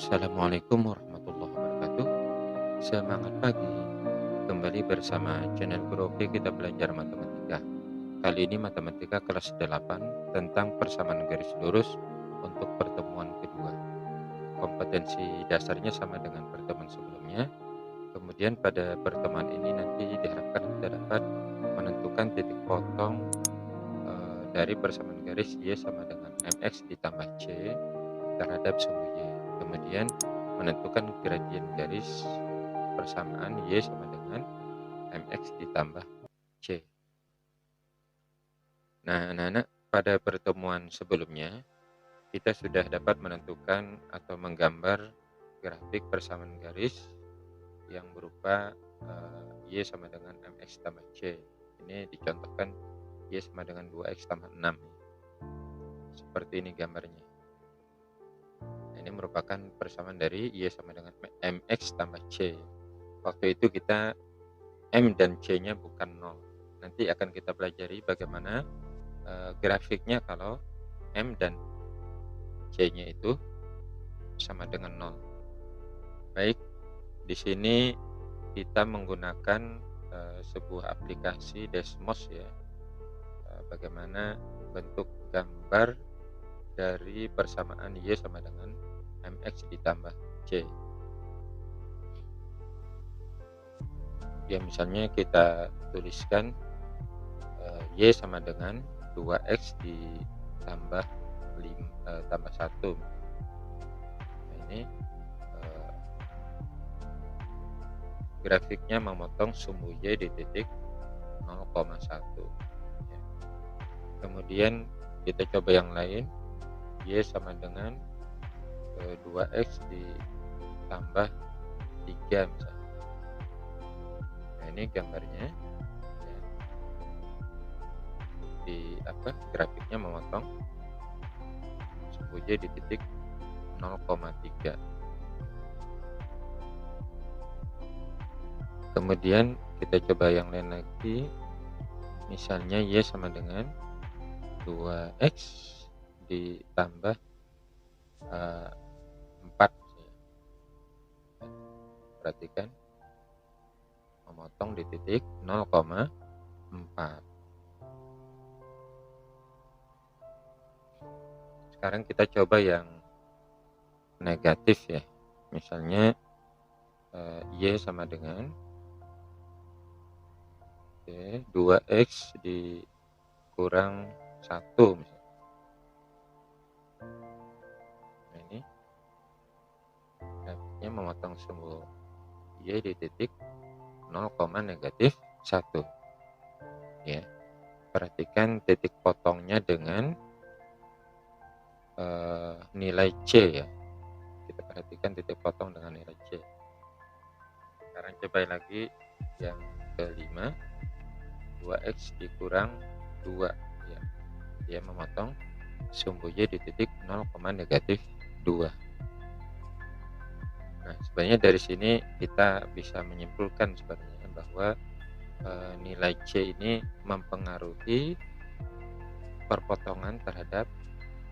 Assalamualaikum warahmatullahi wabarakatuh. Semangat pagi. Kembali bersama channel Guru Oke kita belajar matematika. Kali ini matematika kelas 8 tentang persamaan garis lurus untuk pertemuan kedua. Kompetensi dasarnya sama dengan pertemuan sebelumnya. Kemudian pada pertemuan ini nanti diharapkan kita dapat menentukan titik potong dari persamaan garis Y sama dengan MX ditambah C terhadap sumbu Y. Kemudian menentukan gradien garis persamaan Y sama dengan MX ditambah C. Nah, anak-anak, pada pertemuan sebelumnya kita sudah dapat menentukan atau menggambar grafik persamaan garis yang berupa Y sama dengan MX tambah C. Ini dicontohkan Y sama dengan 2X tambah 6. Seperti ini gambarnya. Ini merupakan persamaan dari Y sama dengan MX tambah C. Waktu itu kita M dan C-nya bukan 0. Nanti akan kita pelajari bagaimana grafiknya kalau M dan C-nya itu sama dengan 0. Baik, di sini kita menggunakan sebuah aplikasi Desmos ya. Bagaimana bentuk gambar dari persamaan Y sama dengan MX ditambah C. Ya, misalnya kita tuliskan Y sama dengan 2X ditambah 1. Nah, ini grafiknya memotong sumbu Y di titik 0,1 ya. Kemudian kita coba yang lain, Y sama dengan 2X ditambah 3 misalnya. Nah, ini gambarnya ya. Grafiknya memotong sumbu Y di titik 0,3. Kemudian kita coba yang lain lagi, misalnya Y sama dengan 2X ditambah 4. Perhatikan, memotong di titik 0,4. Sekarang kita coba yang negatif ya. Misalnya Y sama dengan 2X dikurang 1 misalnya. Nah, ini grafiknya memotong sumbu Y di titik 0,-1 ya. Perhatikan titik potongnya dengan nilai C ya. Kita perhatikan titik potong dengan nilai C. Sekarang coba lagi yang kelima, 2X dikurang 2 ya. Dia memotong sumbu Y di titik 0,-2. Nah, sebenarnya dari sini kita bisa menyimpulkan sebenarnya bahwa nilai C ini mempengaruhi perpotongan terhadap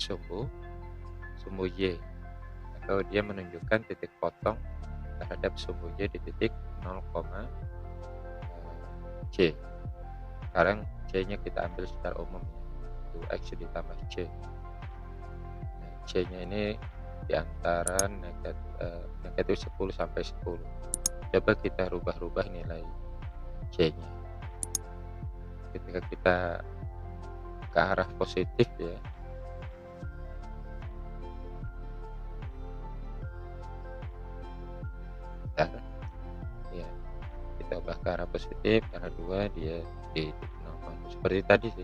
sumbu Y, atau dia menunjukkan titik potong terhadap sumbu Y di titik 0,C. Sekarang C-nya kita ambil secara umum, 2X ditambah C. Nah, C-nya ini di antara negatif 10 sampai 10. Coba kita rubah-rubah nilai C-nya. Ketika kita ke arah positif ya, ya kita ubah ke arah positif, ke arah 2 dia di 0, seperti tadi sih.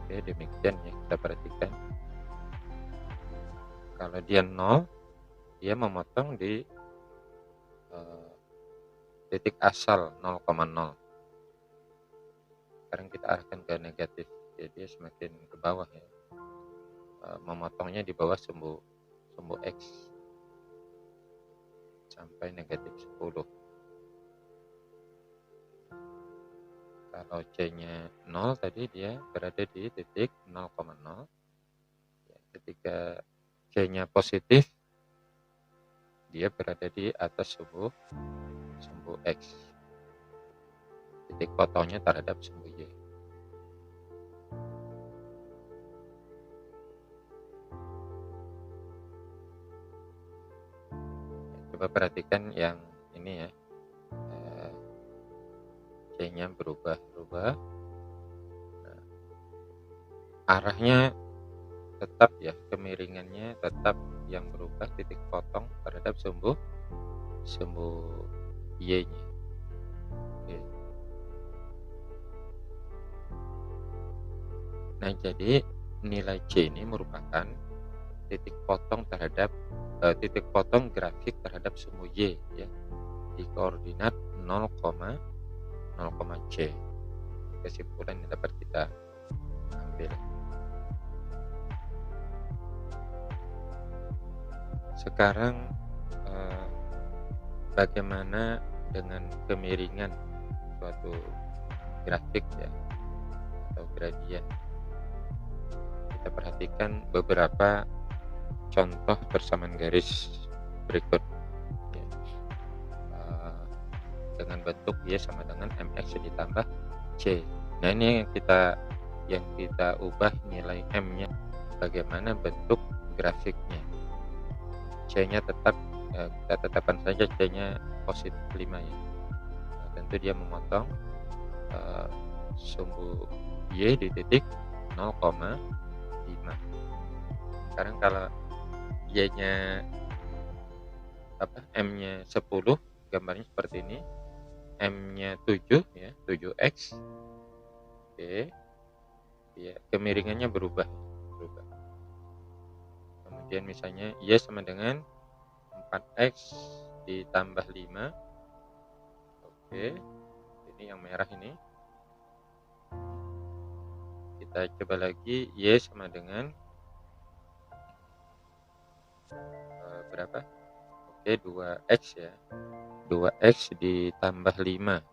Oke, demikian ya, kita perhatikan. Kalau dia 0, dia memotong di titik asal 0,0. Sekarang kita arahkan ke negatif, jadi dia semakin ke bawah ya. Memotongnya di bawah sumbu X sampai negatif 10. Kalau C-nya 0 tadi dia berada di titik 0,0. Ya, ketika C-nya positif, dia berada di atas sumbu X. Titik potongnya terhadap sumbu Y. Coba perhatikan yang ini ya, C-nya berubah-ubah. Nah, arahnya tetap ya, kemiringannya tetap yang berubah, titik potong terhadap sumbu Y-nya. Oke. Nah, jadi nilai C ini merupakan titik potong terhadap titik potong grafik terhadap sumbu Y ya, di koordinat 0, C. Kesimpulan yang dapat kita ambil. Sekarang bagaimana dengan kemiringan suatu grafik ya, atau gradien? Kita perhatikan beberapa contoh persamaan garis berikut ya. Dengan bentuk Y sama dengan mx ditambah C. Nah, ini yang kita ubah nilai M-nya. Bagaimana bentuk grafiknya? C-nya tetap kita tetapkan saja C-nya positif 5 ya. Nah, tentu dia memotong sumbu Y di titik 0,5. Sekarang kalau Y-nya M-nya 10, gambarnya seperti ini. M-nya 7 ya, 7x. Oke. Ya, kemiringannya berubah. Kemudian misalnya Y sama dengan 4x ditambah 5. Oke. Ini yang merah ini. Kita coba lagi, Y sama dengan berapa? Oke, 2x ya. 2x ditambah 5.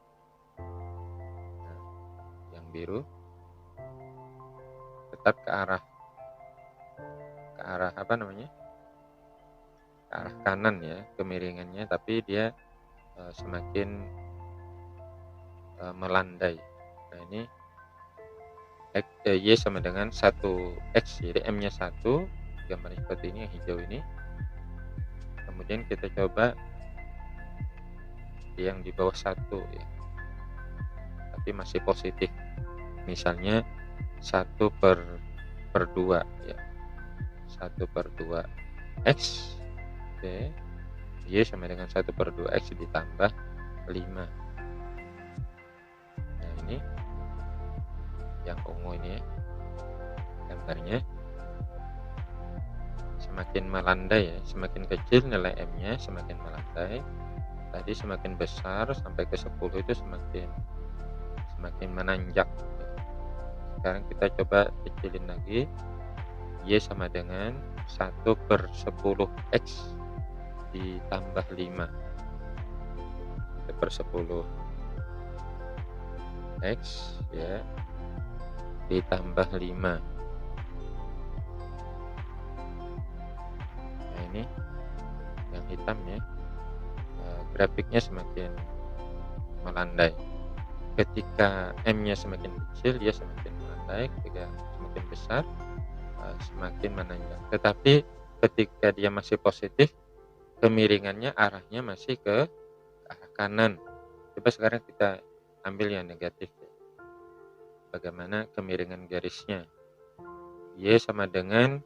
Nah, yang biru tetap ke arah apa namanya? Ke arah kanan ya kemiringannya, tapi dia semakin melandai. Nah, ini Y sama dengan 1x, jadi M-nya 1, gambarnya seperti ini yang hijau ini. Kemudian kita coba yang di bawah 1 ya, tapi masih positif. Misalnya 1/2 ya, 1/2 X. Oke. Y sama dengan 1/2 X ditambah 5. Nah, ini yang ungu ini ya, gambarnya semakin melandai ya, semakin kecil nilai M-nya semakin melandai. Tadi semakin besar sampai ke 10 itu semakin menanjak. Sekarang kita coba kecilin lagi. Y sama dengan 1/10x ditambah 5. 1/10 X ya ditambah 5. Nah, ini yang hitam ya, grafiknya semakin melandai. Ketika M-nya semakin kecil, dia semakin melandai. Ketika semakin besar, semakin menanjak. Tetapi ketika dia masih positif, kemiringannya arahnya masih ke arah kanan. Coba sekarang kita ambil yang negatif ya. Bagaimana kemiringan garisnya? Y sama dengan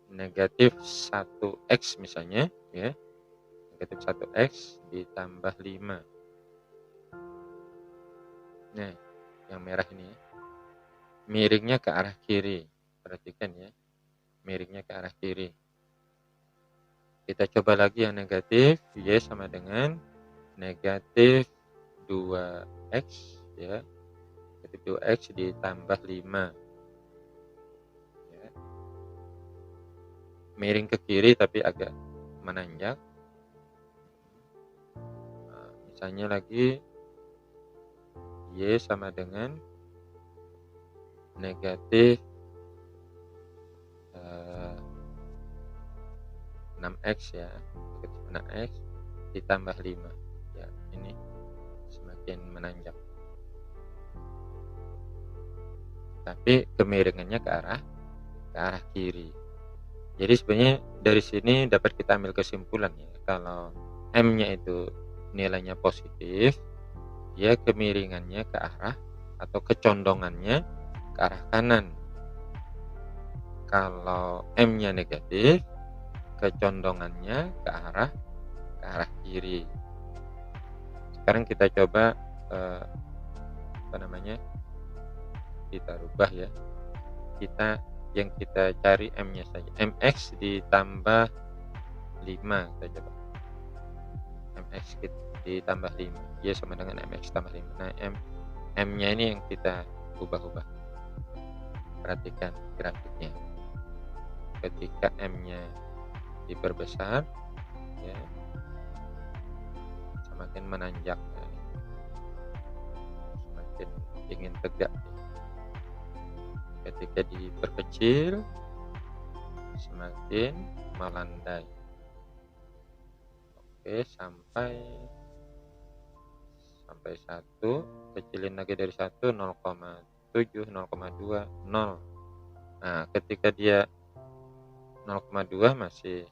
negatif 1x misalnya ya. Negatif 1x ditambah 5. Nah, yang merah ini ya, miringnya ke arah kiri. Perhatikan ya, miringnya ke arah kiri. Kita coba lagi yang negatif. Y sama dengan negatif 2x ya, negatif 2x ditambah 5 ya. Miring ke kiri tapi agak menanjak. Nah, misalnya lagi Y sama dengan negatif 6x ya, negatif 6x ditambah 5 ya, ini semakin menanjak, tapi kemiringannya ke arah kiri. Jadi sebenarnya dari sini dapat kita ambil kesimpulan ya, kalau M-nya itu nilainya positif, ya kemiringannya ke arah atau kecondongannya ke arah kanan. Kalau M-nya negatif, kecondongannya ke arah kiri. Sekarang kita coba kita rubah ya. Yang kita cari M-nya saja. MX ditambah 5 kita coba. MX ditambah 5 ya sama dengan MX tambah 5. Nah, M-nya ini yang kita ubah-ubah. Perhatikan grafiknya. Ketika M-nya diperbesar ya, semakin menanjak ya, semakin ingin tegak. Ketika diperkecil semakin melandai. Oke, sampai 1, kecilin lagi dari 1, 0,7, 0,2, 0. Nah, ketika dia 0,2 masih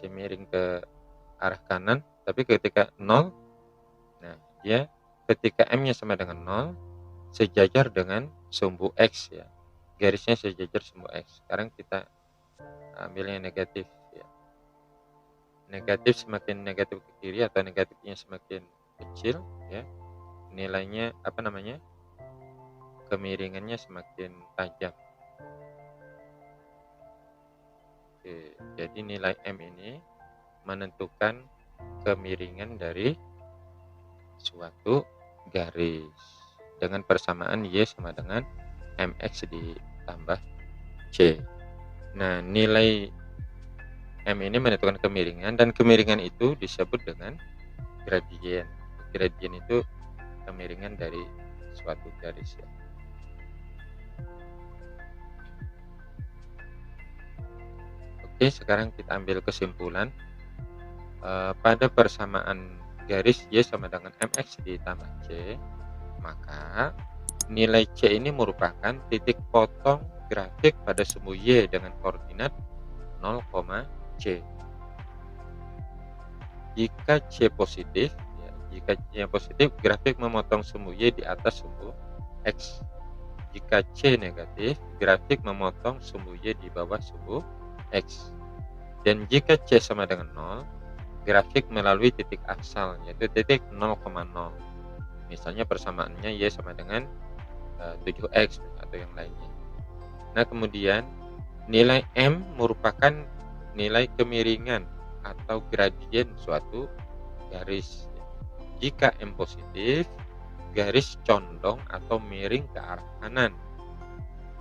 miring ke arah kanan, tapi ketika 0, nah dia ketika M-nya sama dengan 0 sejajar dengan sumbu X ya, garisnya sejajar sumbu X. Sekarang kita ambil yang negatif ya. Negatif semakin negatif ke kiri atau negatifnya semakin kecil ya, nilainya kemiringannya semakin tajam. Oke, jadi nilai M ini menentukan kemiringan dari suatu garis dengan persamaan Y sama dengan MX ditambah C. Nah, nilai M ini menentukan kemiringan, dan kemiringan itu disebut dengan gradien. Gradien itu kemiringan dari suatu garis ya. Oke, sekarang kita ambil kesimpulan. Pada persamaan garis Y sama dengan MX ditambah C, maka nilai C ini merupakan titik potong grafik pada sumbu Y dengan koordinat 0, C. Jika C positif, grafik memotong sumbu Y di atas sumbu X. Jika C negatif, grafik memotong sumbu Y di bawah sumbu X. Dan jika C sama dengan 0, grafik melalui titik asal, yaitu titik 0,0. Misalnya persamaannya Y sama dengan 7X atau yang lainnya. Nah, kemudian nilai M merupakan nilai kemiringan atau gradien suatu garis. Jika M positif, garis condong atau miring ke arah kanan.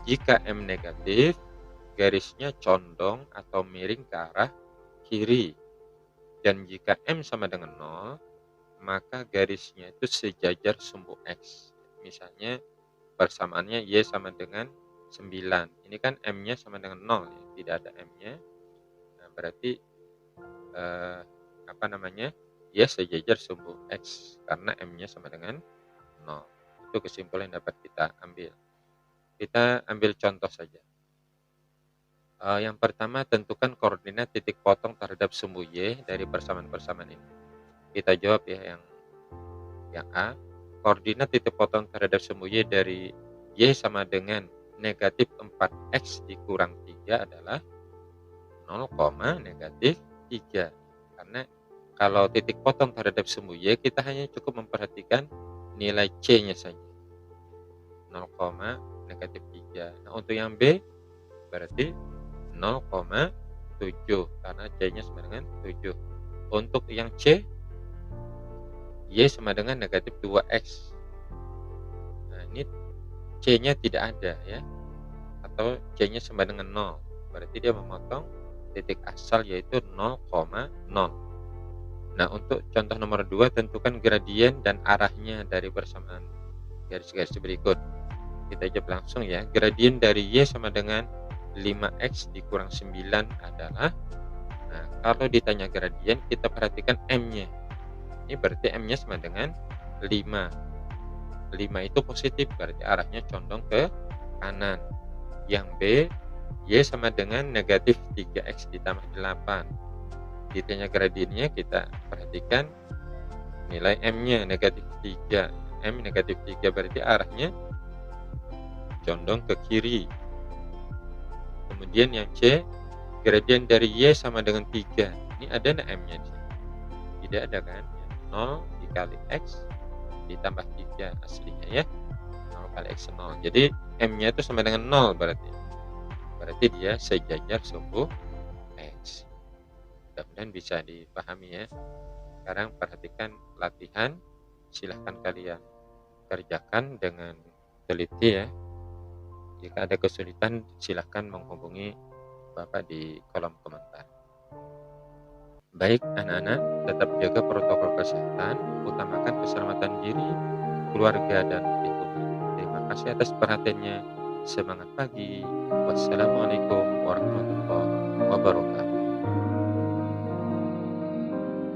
Jika M negatif, garisnya condong atau miring ke arah kiri. Dan jika M sama dengan 0, maka garisnya itu sejajar sumbu X. Misalnya persamaannya Y sama dengan 9. Ini kan M-nya sama dengan 0 ya, tidak ada M-nya. Nah, berarti Y sejajar sumbu X karena M-nya sama dengan 0. Itu kesimpulan yang dapat kita ambil. Kita ambil contoh saja. Yang pertama, tentukan koordinat titik potong terhadap sumbu Y dari persamaan-persamaan ini. Kita jawab ya yang A. Koordinat titik potong terhadap sumbu Y dari Y sama dengan negatif 4X dikurang 3 adalah 0, negatif 3. Karena kalau titik potong terhadap sumbu Y, kita hanya cukup memperhatikan nilai C-nya saja. 0, negatif 3. Nah, untuk yang B berarti 0,7 karena C-nya sama dengan 7. Untuk yang C, Y sama dengan negatif 2X. Nah, ini C-nya tidak ada ya, atau C-nya sama dengan 0. Berarti dia memotong titik asal yaitu 0,0. Nah, untuk contoh nomor 2, tentukan gradien dan arahnya dari persamaan garis-garis berikut. Kita jawab langsung ya. Gradien dari Y sama dengan 5X dikurang 9 adalah, nah, kalau ditanya gradien, kita perhatikan M-nya. Ini berarti M-nya sama dengan 5. 5 itu positif, berarti arahnya condong ke kanan. Yang B, Y sama dengan negatif 3X ditambah 8. Ditanya gradiennya, kita perhatikan nilai M-nya negatif 3. M negatif 3 berarti arahnya condong ke kiri. Kemudian yang C, gradien dari Y sama dengan 3. Ini ada enggak M-nya di sini? Tidak ada kan? 0 dikali X ditambah 3 aslinya ya. 0 kali X 0. Jadi M-nya itu sama dengan 0 berarti. Berarti dia sejajar suku X. Mudah-mudahan bisa dipahami ya. Sekarang perhatikan latihan. Silahkan kalian kerjakan dengan teliti ya. Jika ada kesulitan, silahkan menghubungi Bapak di kolom komentar. Baik anak-anak, tetap jaga protokol kesehatan, utamakan keselamatan diri, keluarga, dan lingkungan. Terima kasih atas perhatiannya. Semangat pagi. Wassalamualaikum warahmatullahi wabarakatuh.